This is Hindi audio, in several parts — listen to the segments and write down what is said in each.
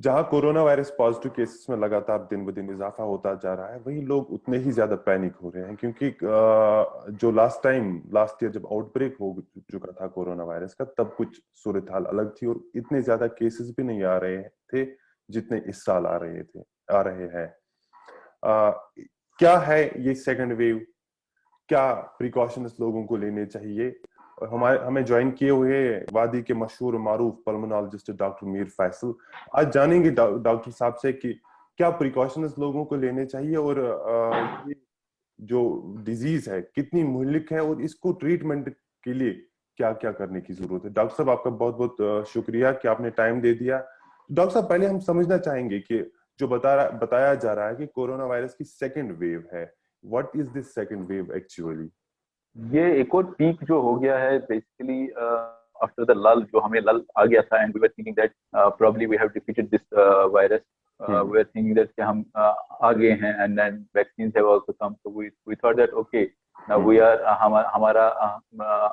जहां कोरोना वायरस पॉजिटिव केसेस में लगातार दिन ब दिन इजाफा होता जा रहा है, वही लोग उतने ही ज्यादा पैनिक हो रहे हैं, क्योंकि जो लास्ट ईयर जब आउटब्रेक हो चुका था कोरोना वायरस का, तब कुछ सूरत हाल अलग थी और इतने ज्यादा केसेस भी नहीं आ रहे थे जितने इस साल आ रहे हैं। क्या है ये सेकंड वेव? क्या प्रिकॉशंस लोगों को लेने चाहिए? और हमें ज्वाइन किए हुए वादी के मशहूर मारूफ पल्मोनोलॉजिस्ट डॉक्टर मीर फैसल। आज जानेंगे डॉक्टर साहब से कि क्या प्रिकॉशंस लोगों को लेने चाहिए, और ये जो डिजीज है कितनी मुहलिक है, और इसको ट्रीटमेंट के लिए क्या क्या करने की जरूरत है। डॉक्टर साहब, आपका बहुत बहुत शुक्रिया कि आपने टाइम दे दिया। डॉक्टर साहब, पहले हम समझना चाहेंगे कि जो बताया जा रहा है कि कोरोना वायरस की सेकेंड वेव है, what is this second wave actually? ये एक और पीक जो हो गया है बेसिकली आफ्टर द लल, जो हमें लल आ गया था, and we were thinking that probably we have defeated this virus, we are thinking that कि हम आ गए हैं, and then vaccine have also come, so we thought that okay now we are हमारा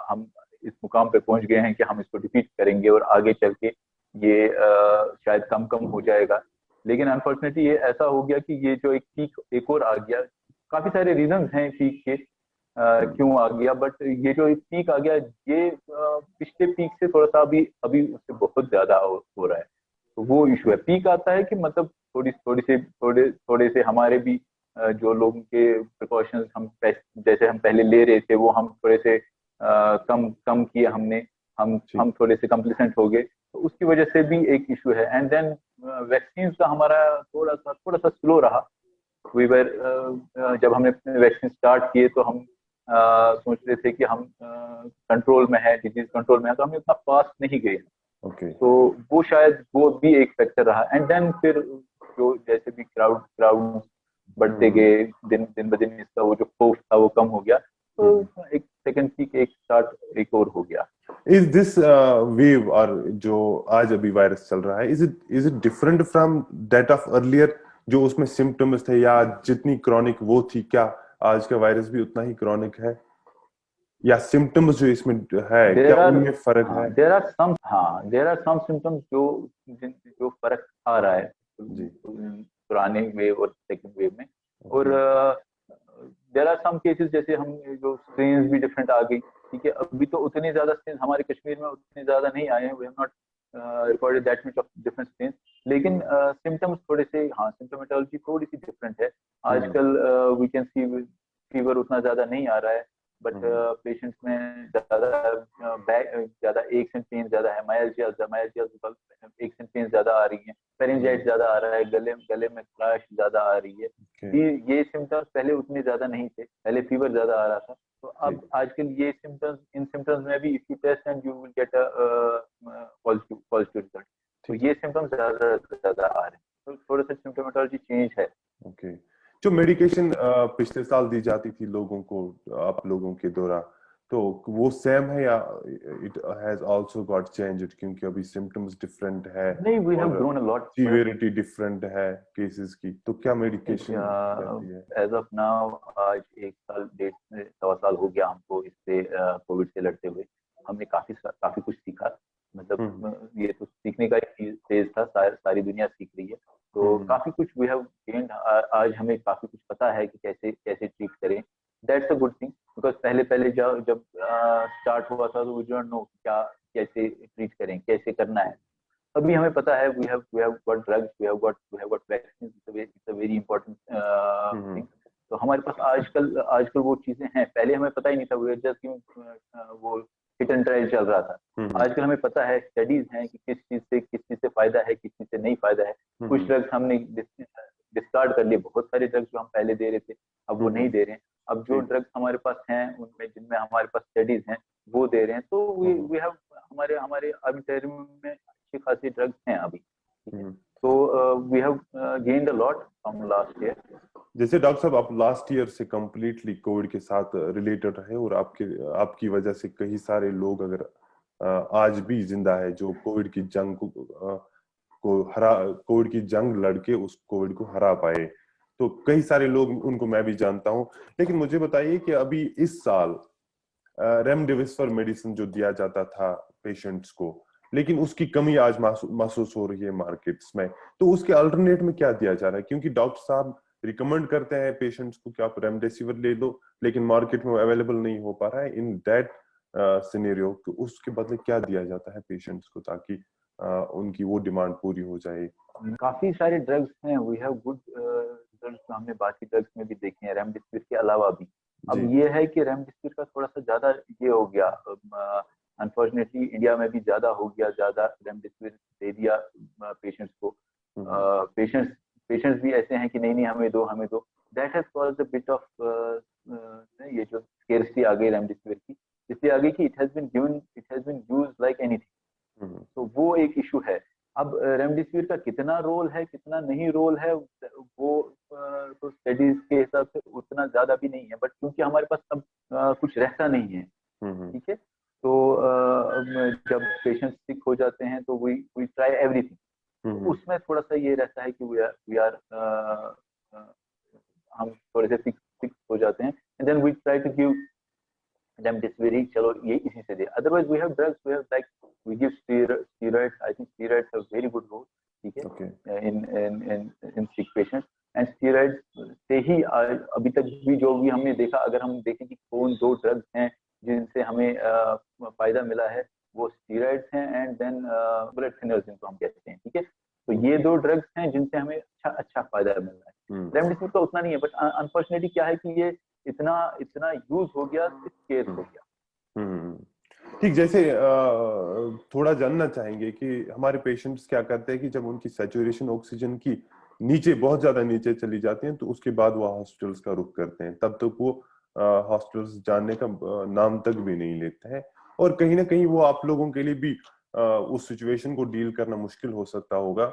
हम इस मुकाम पे पहुंच गए हैं कि हम इसको डिफीट करेंगे और आगे चल के ये शायद कम कम हो जाएगा। लेकिन अनफॉर्चुनेटली ये ऐसा हो गया कि ये जो एक पीक एक और आ गया। काफी सारे रीजंस हैं पीक के क्यों आ गया, बट ये जो पीक आ गया ये पिछले पीक से थोड़ा सा अभी अभी उससे बहुत ज्यादा हो रहा है। तो वो इशू है, पीक आता है कि मतलब थोड़े से हमारे भी जो लोगों के प्रिकॉशंस जैसे हम पहले ले रहे थे वो हम थोड़े से कम कम किए हमने, हम थोड़े से कम्प्लिसेंट हो गए, तो उसकी वजह से भी एक इशू है। एंड देन वैक्सीन का हमारा थोड़ा सा स्लो रहा। जब हमने वैक्सीन स्टार्ट किए तो हम सोच रहे थे कि हम कंट्रोल में है, डिजीज कंट्रोल में है, तो हम उतना फास्ट नहीं गए। तो वो शायद वो भी एक फैक्टर रहा। एंड देन फिर जो जैसे भी क्राउड बढ़ते गए, दिन दिन ब दिन इसका वो जो खौफ था वो कम हो गया, तो एक सेकंड पीक एक स्टार्ट एक और हो गया। इज दिस वेव, और जो आज अभी वायरस चल रहा है, is it different from that of earlier, जो उसमें सिम्टम्स थे, या जितनी क्रॉनिक वो थी, क्या आज का वायरस भी उतना ही क्रॉनिक है, या सिम्टम्स जो इसमें है क्या उनमें फर्क है? देयर आर सम सिम्टम्स जो फर्क आ रहा है पुराने वेव और सेकंड वेव में। और देयर आर सम केसेस, जैसे हम जो स्ट्रेन्स भी डिफरेंट आ गई, ठीक है। अभी तो उतने ज्यादा स्ट्रेन हमारे कश्मीर में उतने ज्यादा नहीं आए हैं, we have not recorded that much of different strain. लेकिन सिम्टम्स थोड़े से, हाँ, सिम्टोमेटोलॉजी थोड़ी सी डिफरेंट है आजकल। वी कैन सी फीवर उतना ज्यादा नहीं आ रहा है, बट पेशेंट्स में ज्यादा एक्स एंड पेन ज्यादा है, मायल्जिया एक्स एंड पेन ज्यादा आ रही है, फेरिंजाइटिस ज्यादा आ रहा है, गले में खराश ज्यादा आ रही है। ये सिम्टम्स पहले उतने ज्यादा नहीं थे, पहले फीवर ज्यादा आ रहा था। तो अब आजकल ये सिम्टम्स, इन सिम्टम्स में भी if you test and you will get a positive result. तो ये सिम्टम्स ज्यादा आ रहे हैं, तो थोड़ा सा सिम्टोमेटोलॉजी चेंज है। ओके। जो मेडिकेशन पिछले साल दी जाती थी लोगों को, आप लोगों के द्वारा, तो वो सेम है या it has also got changed, क्योंकि अभी सिम्टम्स डिफरेंट है नहीं, वी हैव और grown a lot. Severity different है केसेस की, तो क्या मेडिकेशन रहती है? एज ऑफ नाउ आज 1 साल 1.5 साल हो गया हमको इससे कोविड से लड़ते हुए। हमने काफी कुछ सीखा। मतलब ये तो सीखने का एक फेज था, सारी दुनिया सीख रही है, तो काफी कुछ वी हैव गेन्ड। आज हमें काफी कुछ पता है कि कैसे कैसे ट्रीट करें। That's a good thing, because पहले जब स्टार्ट हुआ था तो वी डोंट नो क्या कैसे ट्रीट करें, कैसे करना है। अभी हमें पता है, we have got drugs, we have got vaccine, it's a very important thing. तो हमारे पास आजकल वो चीजें हैं, पहले हमें पता ही नहीं था, वी जस्ट वो हिट एंड ट्रायल चल रहा था। आजकल हमें पता है, स्टडीज हैं कि किस चीज से फायदा है, किस चीज से नहीं फायदा है। कुछ ड्रग्स हमने डिस्कार्ड कर लिए, बहुत सारे ड्रग्स जो हम पहले दे रहे थे अब वो नहीं दे रहे हैं। अब जो ड्रग्स हमारे पास हैं उनमें, जिनमें हमारे पास स्टडीज हैं, वो दे रहे हैं। तो वी हैव हमारे आर्मेंटारियम में अच्छी खासी ड्रग्स हैं अभी, ठीक है। तो we have gained a lot from last year. जैसे डॉक्टर साहब, आप लास्ट ईयर से कंप्लीटली कोविड के साथ रिलेटेड रहे, और आपकी वजह से कई सारे लोग अगर आज भी जिंदा है, जो कोविड की जंग लड़के उस कोविड को हरा पाए, तो कई सारे लोग, उनको मैं भी जानता हूं। लेकिन मुझे बताइए कि अभी इस साल रेमडेसिविर मेडिसिन जो दिया जाता था पेशेंट्स को, लेकिन उसकी कमी आज महसूस हो रही है मार्केट्स में। तो उसके अल्टरनेट में क्या दिया जा रहा है? क्योंकि डॉक्टर साहब रिकमेंड करते हैं पेशेंट्स को कि आप रेमडेसिविर ले लो, लेकिन मार्केट में अवेलेबल नहीं हो पा रहा है। इन दैट सिनेरियो उसके बदले क्या दिया जाता है पेशेंट्स को, ताकि उनकी वो डिमांड पूरी हो जाए? काफी सारे ड्रग्स हैं, वी हैव गुड ड्रग्स, हमने बाकी ड्रग्स में भी देखे हैं रेमडेसिविर के अलावा भी। अब ये है कि रेमडेसिविर का थोड़ा सा ज्यादा ये हो गया, अनफॉर्चुनेटली इंडिया में भी ज्यादा हो गया, ज्यादा रेमडेसिविर दे दिया पेशेंट्स को। पेशेंट्स भी ऐसे हैं कि नहीं नहीं हमें दो हमें दो। That has caused a bit of ये जो स्केर्सिटी आ गई रेमडेसिविर की, इसलिए आ गई कि it has been used like anything. तो वो एक इशू है। अब रेमडेसिविर का कितना रोल है कितना नहीं रोल है वो तो स्टडीज के हिसाब से उतना ज्यादा भी नहीं है, बट क्योंकि हमारे पास अब कुछ रहता नहीं है, ठीक है, तो जब पेशेंट सिक हो जाते हैं तो वी ट्राई एवरीथिंग। उसमें थोड़ा सा ये रहता है कि वी आर हम थोड़े से सिक हो जाते हैं, and then we try to give remdesivir, चलो ये इसी से दे। Otherwise we have drugs, we have like we give steroids. I think steroids have very good role, ठीक है, Okay. in sick patients, and steroids से ही अभी तक भी जो भी हमने देखा, अगर हम देखें कि कौन दो ड्रग्स हैं जिनसे हमें फायदा मिला है, वो स्टीरॉइड्स हैं एंड देन ब्लड थिनर्स जिनको हम कहते हैं, ठीक है। तो ये दो ड्रग्स हैं जिनसे हमें अच्छा फायदा मिल रहा है। रेमडेसिविर का उतना नहीं है, बट अनफॉर्चुनेटली क्या है कि ये इतना यूज हो गया, स्केर्स हो गया। ठीक, जैसे थोड़ा जानना चाहेंगे कि हमारे पेशेंट्स क्या करते हैं कि जब उनकी सैचुरेशन ऑक्सीजन की नीचे, बहुत ज्यादा नीचे चली जाती है, तो उसके बाद वो हॉस्पिटल्स का रुख करते हैं। तब तक वो हॉस्पिटल्स जाने का नाम तक भी नहीं लेते हैं, और कहीं ना कहीं वो आप लोगों के लिए भी उस सिचुएशन को डील करना मुश्किल हो सकता होगा।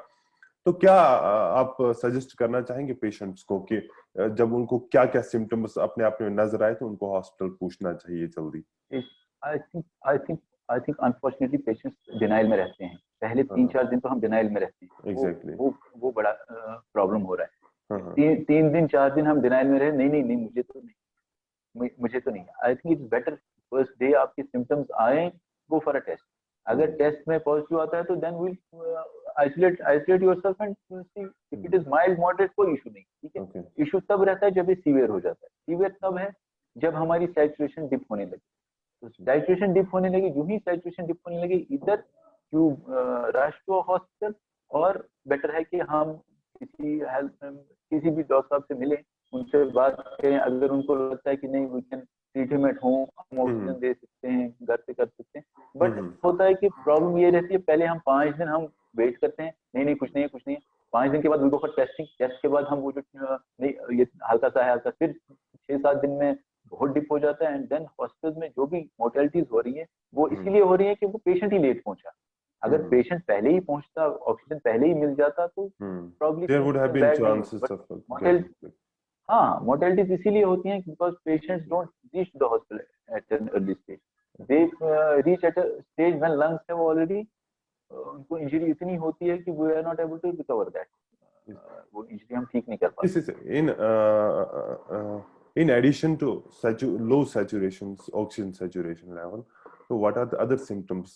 तो क्या आप सजेस्ट करना चाहेंगे पेशेंट्स को कि जब उनको क्या क्या सिम्टम्स अपने आप में नजर आए तो उनको हॉस्पिटल पूछना चाहिए जल्दी? I think unfortunately patients denial में रहते हैं। पहले 3-4 दिन तो हम डिनाइल में रहते हैं। Exactly. वो बड़ा प्रॉब्लम हो रहा है। 3 दिन 4 दिन हम डिनाइल में रहे, नहीं मुझे तो नहीं। I think it's better first day आपके सिम्टम्स आए, गो फॉर अ टेस्ट। अगर टेस्ट में पॉजिटिव आता है तो then will isolate yourself and see if it is mild moderate, कोई इशू नहीं, ठीक है। इशू तब रहता है जब ये सीवियर हो जाता है। सीवियर तब है जब हमारी सैचुरेशन डिप होने लगे। तो सैचुरेशन डिप होने लगी, जो ही सैचुरेशन डिप होने लगी, इधर यू रश टू हॉस्पिटल, और बेटर है कि हम किसी भी डॉक्टर साहब से मिलें, उनसे बात करें। अगर उनको लगता है कि नहीं we can treat him at home, हम ऑक्सीजन दे सकते हैं, घर से कर सकते हैं। बट होता है कि प्रॉब्लम ये रहती है, पहले हम 5 दिन हम वेट करते हैं, नहीं कुछ नहीं है। 5 दिन के बाद we go for testing. Test के बाद हम वो जो नहीं ये हल्का सा है, हल्का, फिर 6-7 दिन में बहुत डिप हो जाता है। एंड देन हॉस्पिटल में जो भी मोर्टेलिटीज हो रही है वो इसीलिए हो रही है कि वो पेशेंट ही लेट पहुंचा। अगर पेशेंट पहले ही पहुंचता, ऑक्सीजन पहले ही मिल जाता, तो probably there would have been chances of हाँ, मोर्टेलिटीज इसीलिए होती हैं because patients don't reach the hospital at an early stage. They reach at a stage when lungs have already, उनको इंजरी इतनी होती है कि we are not able to recover that. वो इंजरी हम ठीक नहीं कर पाते। In addition to low saturation, oxygen saturation level, so what are the other symptoms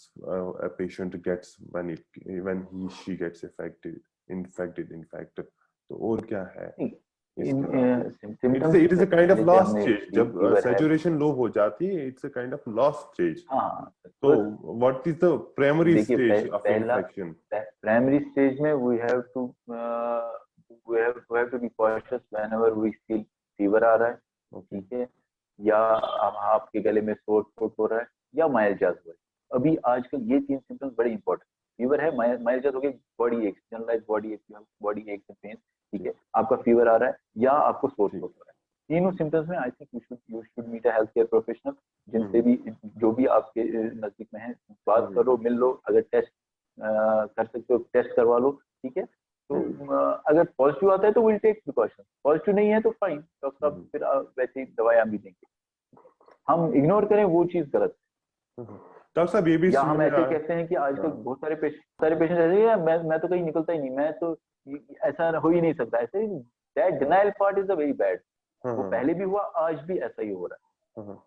a patient gets when she gets infected? तो और क्या है? It is a kind of lost stage. जब saturation low हो जाती है, it's a kind of lost stage. So what is the primary stage of infection? Primary stage में we have to be cautious whenever we feel fever आ रहा है, ठीक है, या आपके गले में थ्रोट हो रहा है, या माइल्ड जज हो रहा है। अभी आजकल ये 3 सिम्टम्स बड़े इंपॉर्टेंट। फीवर है, माइल्ड जज हो गया, बॉडी एक जनरलाइज बॉडी एक पेन, ठीक है, आपका फीवर आ रहा है, या आपको थ्रोट हो रहा है। तीनों सिम्टम्स में I think you should meet a health care professional, जिनसे भी जो भी आपके नजदीक में है, बात करो, मिल लो। अगर टेस्ट कर सकते हो टेस्ट करवा लो, ठीक है। तो अगर पॉजिटिव आता है तो विल टेक प्रिकॉशन, पॉजिटिव नहीं है तो फाइन, डॉक्टर साहब फिर वैसे ही दवाई भी देंगे। हम इग्नोर करें वो चीज गलत है। डॉक्टर साहब ये भी, या हम ऐसे कहते हैं कि आजकल बहुत सारे पेशेंट ऐसे हैं, मैं तो कहीं निकलता ही नहीं, मैं तो ऐसा हो ही नहीं सकता। ऐसे that denial part is a very bad. वो पहले भी हुआ, आज भी ऐसा ही हो रहा है।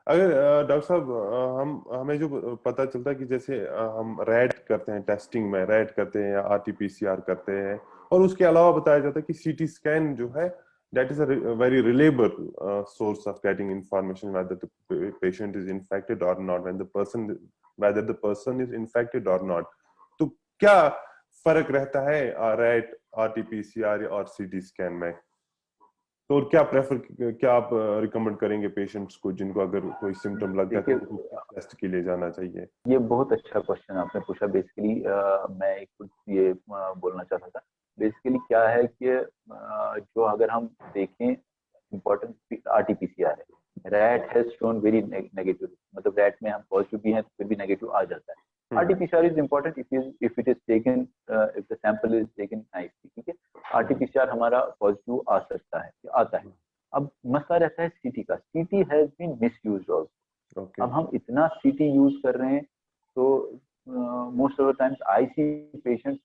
अगर डॉक्टर साहब हमें जो पता चलता है कि जैसे हम रैट करते हैं, टेस्टिंग में रैट करते हैं या आरटीपीसीआर करते हैं, और उसके अलावा बताया जाता है कि सीटी स्कैन जो है that is a very reliable source of getting information whether the patient is infected or not, whether the person is infected or not. तो क्या फर्क रहता है रैट, आरटीपीसीआर और सीटी स्कैन में? तो और क्या आप रिकमेंड करेंगे पेशेंट्स को जिनको अगर कोई सिम्टम लग जाए तो उनको टेस्ट के लिए जाना चाहिए? ये बहुत अच्छा क्वेश्चन आपने पूछा। बेसिकली मैं एक कुछ ये बोलना चाहता था। बेसिकली क्या है कि जो अगर हम देखें इम्पोर्टेंट आरटीपीसीआर है, rat has shown very negative, मतलब रैट में हम पॉजिटिव भी हैं तो फिर भी नेगेटिव आ जाता है। RTPCR is important if it is taken, if the sample is taken nicely, ठीक है। आरटीपीसीआर हमारा पॉजिटिव आ सकता है, आता है। अब मसला रहता है सीटी का। सीटी हैज बीन मिसयूज्ड आल्सो। अब हम इतना सीटी यूज कर रहे हैं तो most of the times I see patient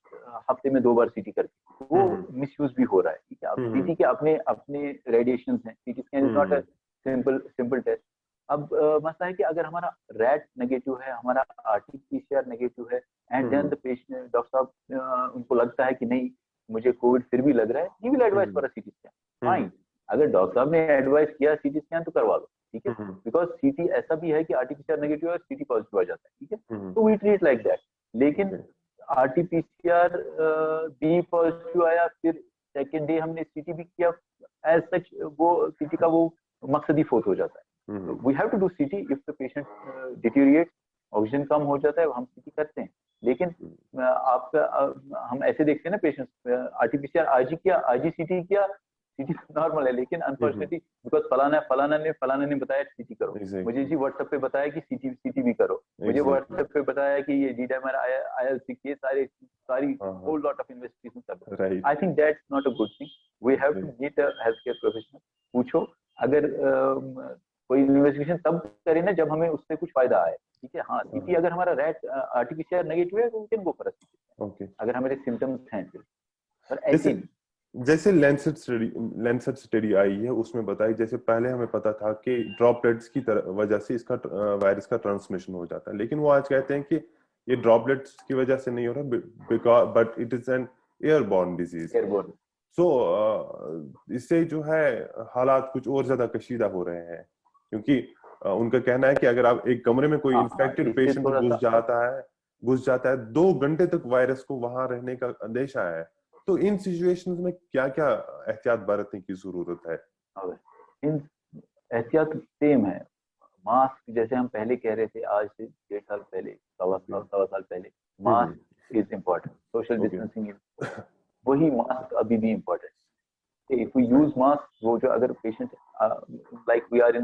हफ्ते में 2 बार सीटी करके, वो मिसयूज भी हो रहा है, ठीक है। अब सीटी के अपने अपने रेडिएशन हैं, CT scan is not a simple test. अब मसला है कि अगर हमारा रैट नेगेटिव है, हमारा आरटीपीसीआर नेगेटिव है, and then the patient, doctor साहब उनको लगता है कि नहीं मुझे कोविड फिर भी लग रहा है, he will advice for a CT scan, fine. अगर डॉक्टर साहब ने एडवाइस किया सीटी स्कैन तो करवा लो, ठीक है। बिकॉज सीटी ऐसा भी है कि आरटीपीसीआर नेगेटिव है, सीटी पॉजिटिव आ जाता है, ठीक है। तो वी ट्रीट लाइक दैट। लेकिन आरटीपीसीआर बी पॉजिटिव आया, फिर सेकेंड डे हमने सीटी भी किया, एज सच वो सीटी का वो मकसद ही फोत हो जाता है। वी हैव टू डू सीटी इफ द पेशेंट डिटीरिएट, ऑक्सीजन कम हो जाता है, हम सीटी करते हैं। लेकिन आपका हम ऐसे देखते हैं ना पेशेंट्स, आरटीपीसीआर आज ही किया, आज ही सीटी किया, सीटी नॉर्मल है, लेकिन अनफॉर्चुनेटली बिकॉज फलाना ने बताया सीटी करो, मुझे जी व्हाट्सएप पे बताया कि सीटी भी करो, मुझे व्हाट्सएप पे बताया कि ये डी-डाइमर IL-6, ये सारी होल लॉट ऑफ इन्वेस्टिगेशन कर लो। I think that's not a good thing. We have to meet a health care professional. पूछो, अगर कोई इन्वेस्टिगेशन तब करें ना जब हमें उससे कुछ फायदा आए, ठीक है। हाँ, सीटी अगर हमारा रैट आरटीपीसीआर नेगेटिव है तो we can go for a CT अगर हमारे सिम्टम्स हैं फिर। पर ऐसे जैसे लैंसेट स्टडी आई है, उसमें बताई जैसे पहले हमें पता था कि ड्रॉपलेट्स की वजह से इसका वायरस का ट्रांसमिशन हो जाता है, लेकिन वो आज कहते हैं कि ये ड्रॉपलेट्स की वजह से नहीं हो रहा, but it is an airborne disease. So इससे जो है हालात कुछ और ज्यादा कशीदा हो रहे हैं, क्योंकि उनका कहना है कि अगर आप एक कमरे में कोई इन्फेक्टेड पेशेंट घुस जाता है 2 घंटे तक वायरस को वहां रहने का अंदेशा है। तो इन सिचुएशंस में क्या-क्या एहतियात बरतने की जरूरत है? इन एहतियात सेम है। मास्क जैसे हम पहले कह रहे थे, आज से 1.5 साल पहले, सवा साल पहले, mask is important, social distancing is, वही मास्क अभी भी important. If we use mask, वो जो अगर patient like we are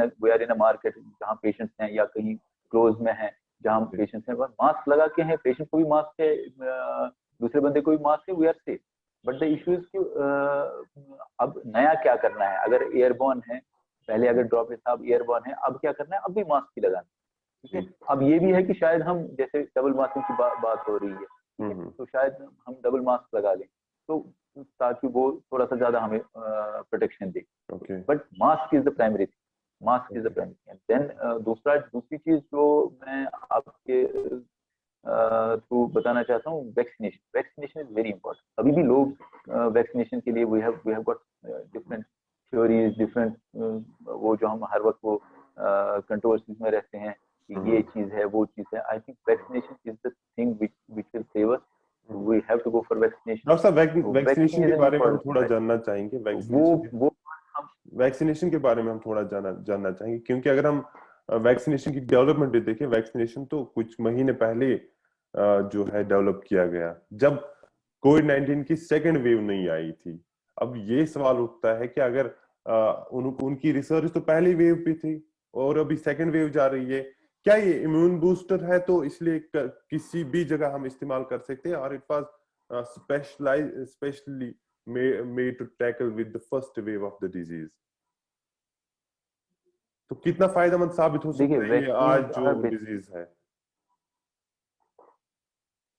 in a market जहाँ पेशेंट्स हैं या कहीं क्लोज में है जहाँ पेशेंट्स हैं, मास्क लगा के हैं, पेशेंट को भी मास्क है, दूसरे बंदे को भी मास्क है, we are safe. But the issue is कि अब नया क्या करना है। अगर एयरबॉर्न है, पहले अगर ड्रॉपलेट था, अब एयरबॉर्न है, अब क्या करना है, अब भी मास्क ही लगाना, ठीक है। अब ये भी है कि शायद हम जैसे डबल मास्किंग की बात हो रही है, ठीक है, तो शायद हम डबल मास्क लगा लें तो ताकि वो थोड़ा सा ज्यादा हमें प्रोटेक्शन दे। But mask is the primary thing, mask is the primary thing. Then दूसरी चीज जो मैं आपके तो बताना चाहता हूँ, वैक्सीनेशन इज वेरी इंपॉर्टेंट। अभी भी लोग वैक्सीनेशन के लिए we have got different theories, different वो जो हम हर वक्त वो कंट्रोवर्सीज में रहते हैं कि ये चीज है, वो चीज है। I think vaccination is the thing which will save us. We have to go for vaccination. Doctor साहब, वैक्सीनेशन के बारे में हम थोड़ा जानना चाहेंगे। वैक्सीनेशन के बारे में हम थोड़ा जानना चाहेंगे, क्योंकि अगर हम वैक्सीनेशन की डेवलपमेंट देखें, वैक्सीनेशन तो कुछ महीने पहले जो है डेवलप किया गया, जब कोविड-19 की सेकेंड वेव नहीं आई थी। अब ये सवाल उठता है कि अगर उनकी रिसर्च तो पहली वेव पे थी और अभी सेकेंड वेव जा रही है, क्या ये इम्यून बूस्टर है तो इसलिए किसी भी जगह हम इस्तेमाल कर सकते हैं, और it was specially made to tackle with the first wave of the disease? तो कितना फायदेमंद साबित हो सकता है ये आज जो डिजीज है?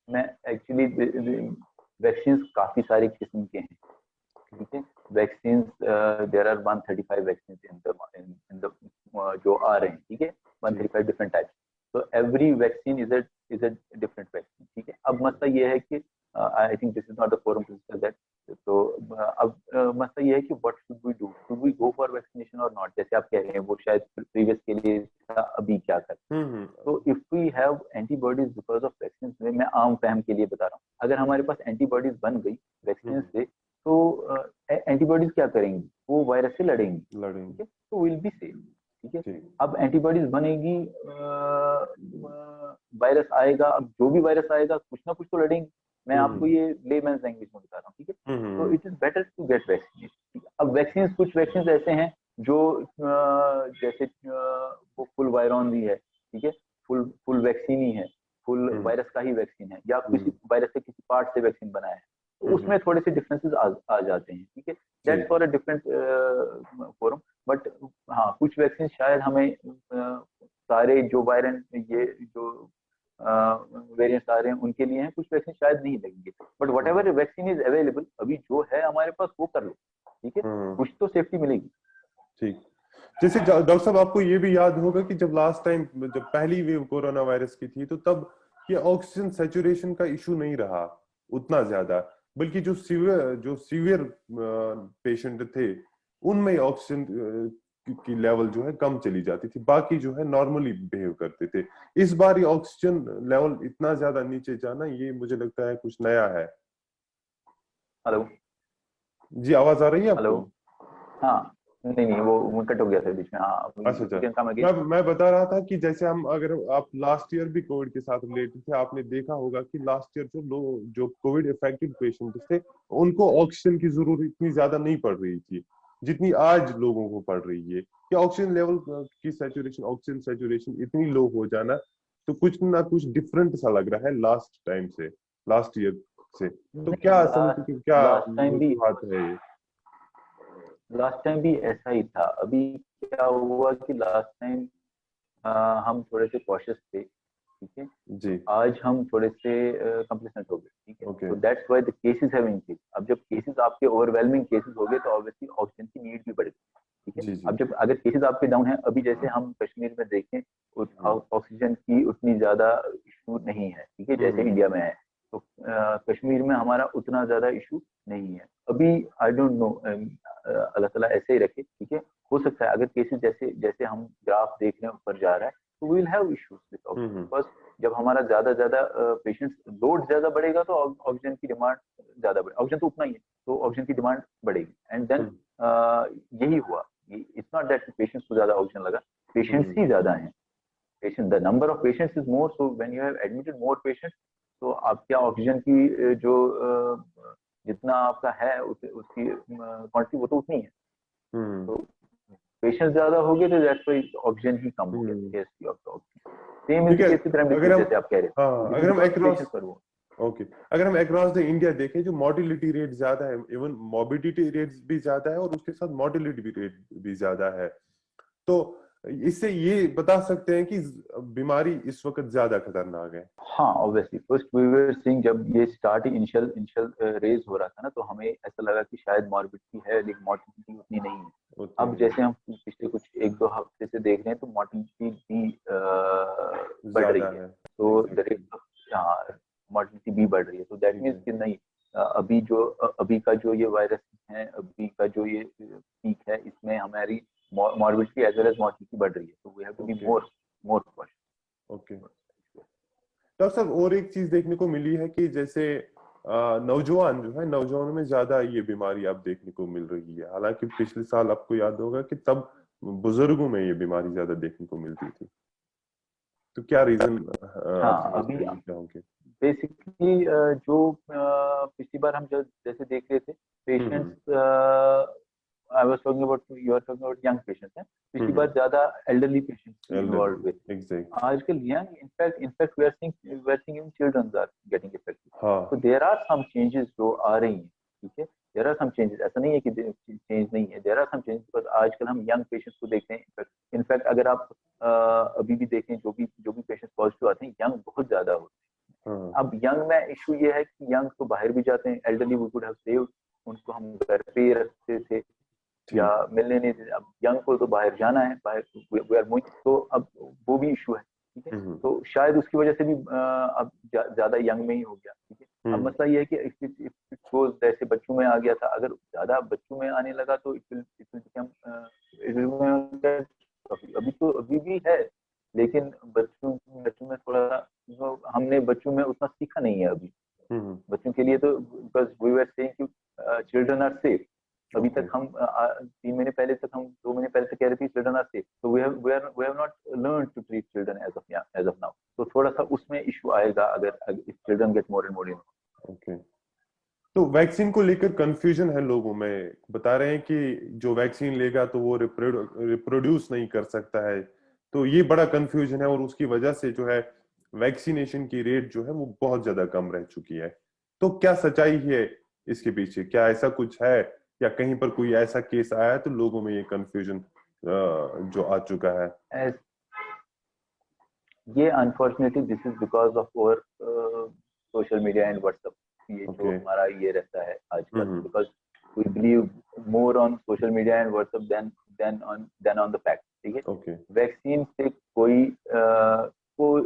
मैं एक्चुअली वैक्सीन काफी सारी किस्म के हैं, ठीक है। Vaccine there are 135 vaccine in the जो आ रहे हैं, ठीक है। 135 different types. So every vaccine is a different vaccine. ठीक है. अब मसला ये है कि I think this is not the forum to discuss that. तो अब मसला ये है कि what should we do? Should we go for vaccination or not? जैसे आप कह रहे हैं वो शायद previous के लिए था, अभी क्या करें? तो if we have antibodies because of vaccines, मैं आम फहम के लिए बता रहा हूँ, अगर हमारे पास antibodies बन गई वैक्सीन से, तो एंटीबॉडीज क्या करेंगी? वो वायरस से लड़ेंगी. ठीक है, तो विल बी सेफ. ठीक है. अब एंटीबॉडीज बनेगी, वायरस आएगा, अब जो भी वायरस आएगा कुछ ना कुछ तो लड़ेंगी. मैं आपको ये लेमैन्स लैंग्वेज में बता रहा हूँ. ठीक है. तो it is better to get vaccine. अब वैक्सीन, कुछ वैक्सीन ऐसे हैं जो जैसे वो फुल वायरॉन भी है. ठीक है, फुल वैक्सीन ही है, फुल वायरस का ही वैक्सीन है, या किसी वायरस से किसी पार्ट से वैक्सीन बनाया है, तो उसमें थोड़े से डिफरेंसेस आ जाते हैं. ठीक है, that's for a different forum. But हाँ, कुछ वैक्सीन शायद हमें सारे जो वायरस, ये जो वेरिएंट्स आ रहे हैं उनके लिए हैं, कुछ वैक्सीन शायद नहीं लगेंगे. But what ever vaccine is available, अभी जो है हमारे पास वो कर लो. ठीक है, कुछ तो सेफ्टी मिलेगी. ठीक. जैसे डॉक्टर साहब, आपको ये भी याद होगा कि जब लास्ट टाइम, जब पहली वेव कोरोना वायरस की थी, तो तब ये ऑक्सीजन सैचुरेशन का इशू नहीं रहा उतना ज्यादा, बल्कि जो सीवियर पेशेंट थे उनमें ऑक्सीजन की लेवल जो है कम चली जाती थी, बाकी जो है नॉर्मली बिहेव करते थे. इस बार ये ऑक्सीजन लेवल इतना ज्यादा नीचे जाना, ये मुझे लगता है कुछ नया है. हेलो जी, आवाज आ रही है आपको? हेलो. हाँ, नहीं वो कट हो गया था बीच में. हाँ, अच्छा. मैं बता रहा था कि जैसे हम, अगर आप लास्ट ईयर भी कोविड के साथ रिलेटेड थे, आपने देखा होगा कि लास्ट ईयर जो कोविड इफेक्टेड पेशेंट थे उनको ऑक्सीजन की जरूरत इतनी ज्यादा नहीं पड़ रही थी जितनी आज लोगों को पड़ रही है. कि ऑक्सीजन लेवल की सैचुरेशन, ऑक्सीजन सैचुरेशन इतनी लो हो जाना, तो कुछ ना कुछ डिफरेंट सा लग रहा है लास्ट टाइम से, लास्ट ईयर से. तो क्या बात है ये? लास्ट टाइम भी ऐसा ही था. अभी क्या हुआ कि लास्ट टाइम हम थोड़े से कॉशियस थे. ठीक है जी. आज हम थोड़े से कंप्लेसेंट हो गए. ठीक है. तो that's why the cases have increase. अब जब केसेस आपके ओवरवेलमिंग केसेस हो गए, तो ऑब्वियसली ऑक्सीजन की नीड भी बढ़ गई. ठीक है. अब जब अगर केसेस आपके डाउन है, अभी जैसे हम कश्मीर में देखें, ऑक्सीजन की उतनी ज्यादा इशू नहीं है. ठीक है, जैसे इंडिया में है. तो कश्मीर में हमारा उतना ज्यादा इशू नहीं है अभी. आई डोंट नो, अल्लाह ताला ऐसे ही रखे. ठीक है, हो सकता है अगर केसेस जैसे जैसे हम ग्राफ देख रहे हैं ऊपर जा रहा है, तो we will have issues with oxygen. Because जब हमारा ज्यादा पेशेंट्स लोड ज्यादा बढ़ेगा, तो ऑक्सीजन की डिमांड ज्यादा बढ़ेगी. ऑक्सीजन तो उतना ही है, तो ऑक्सीजन की डिमांड बढ़ेगी. एंड देन यही हुआ. इट्स नॉट दैट पेशेंट्स को ज्यादा ऑक्सीजन लगा, पेशेंट्स ही ज्यादा हैं. Patient, the number of patients is more. So when you have admitted more patients, तो आपके ऑक्सीजन की जो जितना आपका है उसकी क्वांटिटी वो तो उतनी है. तो पेशेंट ज्यादा हो गए, तो दैट्स व्हाई ऑक्सीजन ही कम हो गया. Same is case with remdesivir, जैसे आप कह रहे थे. अगर हम अक्रॉस द इंडिया देखें, जो मोर्टिलिटी रेट ज्यादा है, इवन मॉर्बिडिटी रेट भी ज्यादा है, और उसके साथ मोर्टिलिटी रेट भी ज्यादा है, तो इससे ये बता सकते हैं कि बीमारी इस वक्त ज्यादा खतरनाक है. हाँ, obviously first we were seeing, जब ये स्टार्ट इनिशियल रेज हो रहा था ना, तो हमें ऐसा लगा कि शायद मॉर्बिडिटी है, लेकिन मॉर्टिलिटी उतनी नहीं है. अब जैसे हम पिछले कुछ 1-2 हफ्ते से देख रहे हैं, तो मॉर्टिलिटी भी बढ़ रही है. तो द रेट ऑफ मॉर्टिलिटी भी बढ़ रही है. तो दैट मीन्स कि नहीं, अभी का जो ये वायरस है, अभी का जो ये पीक है, इसमें हमारी morbidity as well as mortality बढ़ रही है. So we have to be more cautious. Okay. Doctor साहब, और एक चीज देखने को मिली है कि जैसे नौजवानों में ज्यादा ये बीमारी अब देखने को मिल रही है. हालांकि पिछले साल आपको याद होगा कि तब बुजुर्गों में ये बीमारी ज्यादा देखने को मिलती थी. तो क्या रीजन अभी बेसिकली जो पिछली बार हम जैसे देख रहे थे patients, I was talking about, you are talking about young patients. पिछली बार ज्यादा elderly patients involved with. Exactly. आजकल young, in fact, we are seeing even children are getting affected. So there are some changes जो आ रही हैं. ठीक है, there are some changes. ऐसा नहीं है कि change नहीं है. There are some changes because आजकल हम young patients को देखते हैं. In fact, अगर आप अभी भी देखें, जो भी patients पॉजिटिव आते हैं, young बहुत ज्यादा होते हैं. अब young में इशू ये है कि young तो बाहर भी जाते हैं. elderly we could have saved, उनको हम घर पे ही रखते थे. या मिलने नहीं देते। अब यंग को तो बाहर जाना है, बाहर वी आर मूविंग, तो अब वो भी इशू है, ठीक है। तो शायद उसकी वजह से भी अब ज्यादा यंग में ही हो गया, ठीक है। अब मसला ये है कि इफ जैसे बच्चों में आ गया था, अगर ज्यादा बच्चों में आने लगा तो इट विल बिकम, अभी भी है, लेकिन बच्चों में थोड़ा सा हमने बच्चों में उतना सीखा नहीं है अभी। बच्चों के लिए तो बिकॉज वी वर सेइंग कि चिल्ड्रन आर सेफ, अभी तक हम 3 महीने पहले तक, हम 2 महीने पहले तक कह रहे थे चिल्ड्रन आर सेफ, तो we have not learn to treat children as of now. तो थोड़ा सा उसमें इशू आएगा अगर if children get more and more in. Okay, तो वैक्सीन को लेकर कंफ्यूजन है लोगों में, बता रहे हैं कि जो वैक्सीन लेगा तो वो रिप्रोड्यूस नहीं कर सकता है, तो ये बड़ा कंफ्यूजन है और उसकी वजह से जो है वैक्सीनेशन की रेट जो है वो बहुत ज्यादा कम रह चुकी है। तो क्या सच्चाई है इसके पीछे, क्या ऐसा कुछ है या कहीं पर कोई ऐसा केस आया है तो लोगों में ये कंफ्यूजन जो आ चुका है? ये unfortunately this is because of over social media and WhatsApp, ये जो हमारा ये रहता है आजकल, because we believe more on social media and WhatsApp than on the fact, ठीक है। वैक्सीन से कोई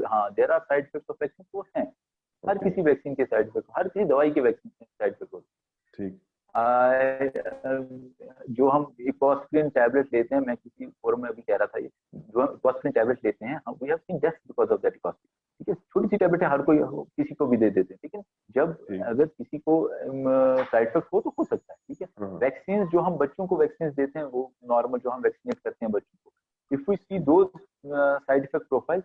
हाँ, there are side effects of vaccine, वो हैं, हर किसी वैक्सीन के साइड इफेक्ट, हर किसी दवाई के वैक्सीन के साइड इफेक्ट होते हैं। जो हम इकोस्प्रिन टैबलेट लेते हैं, मैं किसी फोरम में अभी कह रहा था, ये जो हम इकोस्प्रिन टैबलेट लेते हैं, we have seen death because of that Ecosprin, ठीक है। छोटी सी टैबलेट है, हर कोई किसी को भी दे देते हैं, लेकिन जब अगर किसी को साइड इफेक्ट हो तो हो सकता है, ठीक है। वैक्सीन जो हम बच्चों को वैक्सीन देते हैं, वो नॉर्मल जो हम वैक्सीनेट करते हैं बच्चों को, if we see those side effect profile,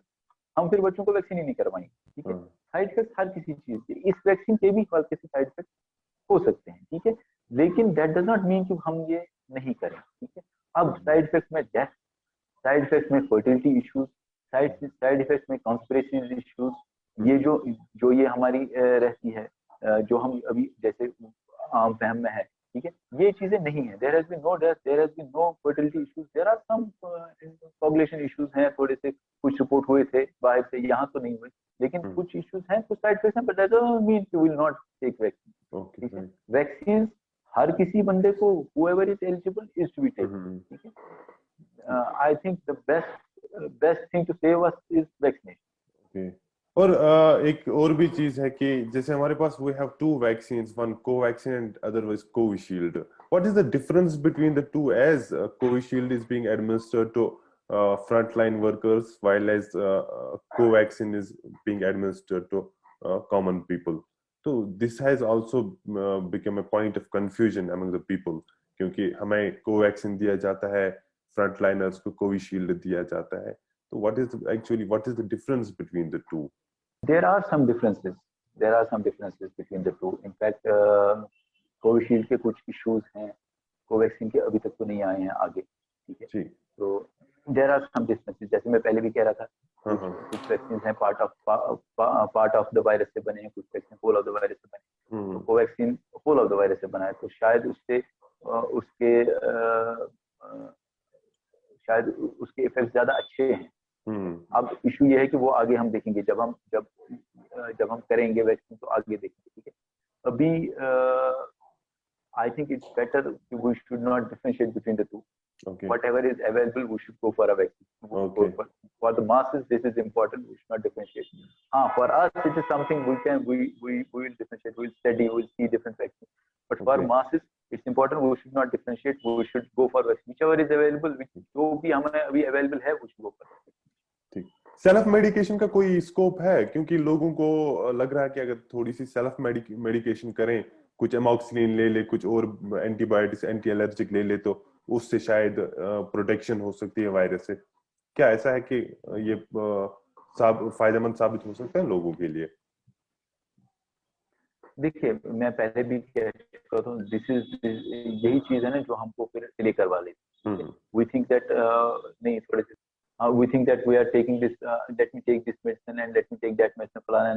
हम फिर बच्चों को वैक्सीन ही नहीं करवाएंगे, ठीक है। साइड इफेक्ट हर किसी चीज के, इस वैक्सीन के भी हल्के से साइड इफेक्ट हो सकते हैं, ठीक है, लेकिन दैट डज नॉट मीन कि हम ये नहीं करें, ठीक है। अब साइड इफेक्ट में डेथ, साइड इफेक्ट में फर्टिलिटी इश्यूज, साइड इफेक्ट में कॉन्स्पिरेसी इश्यूज, ये जो ये हमारी रहती है, जो हम अभी जैसे आम फहम में है, ठीक है, ये चीजें नहीं है। There has been no death, there has been no fertility issues, there are some coagulation issues हैं, थोड़े से कुछ रिपोर्ट हुए थे बाहर से, यहाँ तो नहीं हुए, लेकिन कुछ इश्यूज हैं, कुछ साइड इफेक्ट्स हैं, but that doesn't mean you will not take vaccine, ठीक है। वैक्सीन हर किसी बंदे को, whoever is eligible is to be taken, ठीक है। I think the best thing to save us is vaccination। और एक और भी चीज है कि जैसे हमारे पास we have two vaccines, one Covaxin and other was Covishield. What is the difference between the two, as Covishield is being administered to frontline workers while as Covaxin is being administered to common people? So this has also become a point of confusion among the people, क्योंकि हमें Covaxin दिया जाता है, frontliners को Covishield दिया जाता है, so what is the difference between the two? There are some differences between the two. In fact, Covishield के कुछ इश्यूज हैं, कोवैक्सीन के अभी तक तो नहीं आए हैं आगे, ठीक है। तो देयर आर सम डिफरेंसेस, जैसे मैं पहले भी कह रहा था, कुछ वैक्सीन हैं पार्ट ऑफ द वायरस से बने हैं, कुछ vaccine whole of the virus से बने हैं। तो Covaxin whole of the virus से बना है, तो शायद उसके इफेक्ट ज्यादा अच्छे हैं। अब इशू ये है कि वो आगे हम देखेंगे, जब हम करेंगे वैक्सीन तो आगे देखेंगे, ठीक है। अभी I think it's better, we should not differentiate between the two. Whatever is available, we should go for a vaccine. For the masses, this is important, we should not differentiate. For us, it is something we will differentiate, we will study, we will see different vaccines. But for masses, it's important, we should not differentiate, we should go for vaccine. Whichever is available, जो भी हमें अभी available है, we should go for vaccine. Self medication का कोई स्कोप है? क्योंकि लोगों को लग रहा है कि अगर थोड़ी सी सेल्फ मेडिकेशन करें, कुछ एमॉक्सिलिन ले ले, कुछ और एंटीबायोटिक्स, एंटी एलर्जिक ले ले, तो उससे शायद प्रोटेक्शन हो सकती है वायरस से। क्या ऐसा है कि ये फायदेमंद साबित हो सकता है लोगों के लिए? देखिए, मैं पहले भी कह चुका हूं, यही चीज है ना जो हमको फिर डिले करवा लेती है। वी थिंक दैट नहीं, थोड़े से we think that we are taking this, let me take this medicine and let me take that medicine, फलाना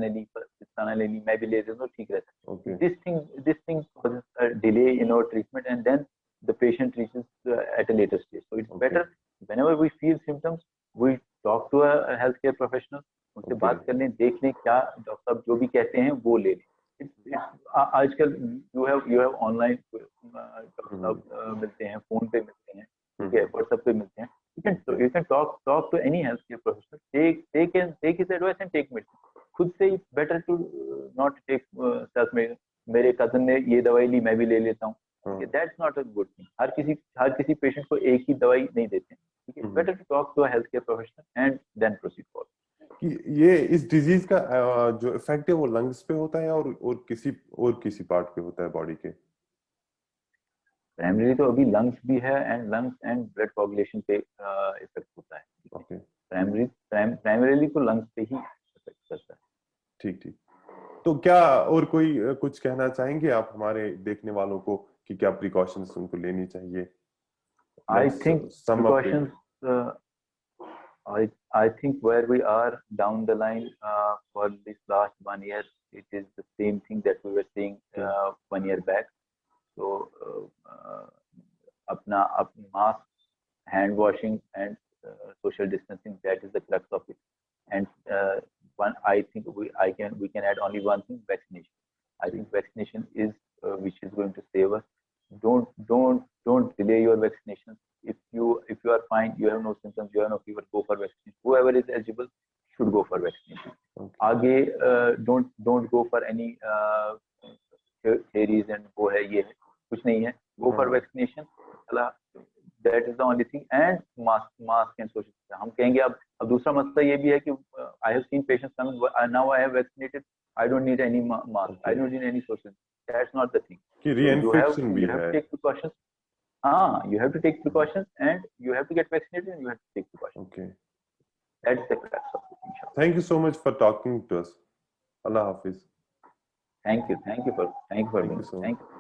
ले ली, मैं भी ले लूँ तो ठीक रहता है। This thing causes a delay in our treatment, and then the patient reaches at a later stage. So it's better whenever we feel symptoms, we talk to a healthcare professional, उनसे बात कर लें, देख लें क्या डॉक्टर साहब जो भी कहते हैं वो ले लें। आजकल you have online डॉक्टर साहब मिलते हैं, फोन पे मिलते हैं, ठीक है, व्हाट्सएप पे मिलते हैं, you can talk to any healthcare professional, take his advice and take medicine. खुद से ही better to not take self medicine. मेरे कजन ने ये दवाई ली, मैं भी ले लेता हूँ, ठीक है, that's not a good thing. हर किसी पेशेंट को एक ही दवाई नहीं देते हैं, ठीक है, better to talk to a healthcare professional and then proceed forward. कि ये इस डिजीज का जो इफेक्ट है वो लंग्स पे होता है और किसी पार्ट पे होता है बॉडी के? प्राइमरी तो अभी लंग्स भी है, and lungs and blood coagulation पे इफेक्ट होता है। ओके, प्राइमरीली तो लंग्स पे ही इफेक्ट करता है। ठीक ठीक। तो क्या और कोई कुछ कहना चाहेंगे आप हमारे देखने वालों को कि क्या प्रिकॉशंस उनको लेनी चाहिए? I think precautions, I think where we are down the line for this last 1 year, it is the same thing that we were seeing 1 year back. So अपना mask, hand washing and social distancing, that is the crux of it. And I think we can add only one thing: vaccination. I think vaccination is which is going to save us. Don't delay your vaccination. If you are fine, you have no symptoms, you have no fever, go for vaccination. Whoever is eligible should go for vaccination. Okay. आगे don't go for any theories and वो है ये है, कुछ नहीं है. Go for vaccination. That is the only thing. And mask and social distancing. हम कहेंगे अब दूसरा मसला ये भी है कि I have seen patients coming, now I have vaccinated, I don't need any mask, okay. I don't need any social. That's not the thing. कि reinfection भी है. You have to take precautions. You have to take precautions, and you have to get vaccinated, and you have to take precautions. Okay. That's the crux of it, inshallah. Thank you so much for talking to us. Allah Hafiz. Thank you for so much. Thank you.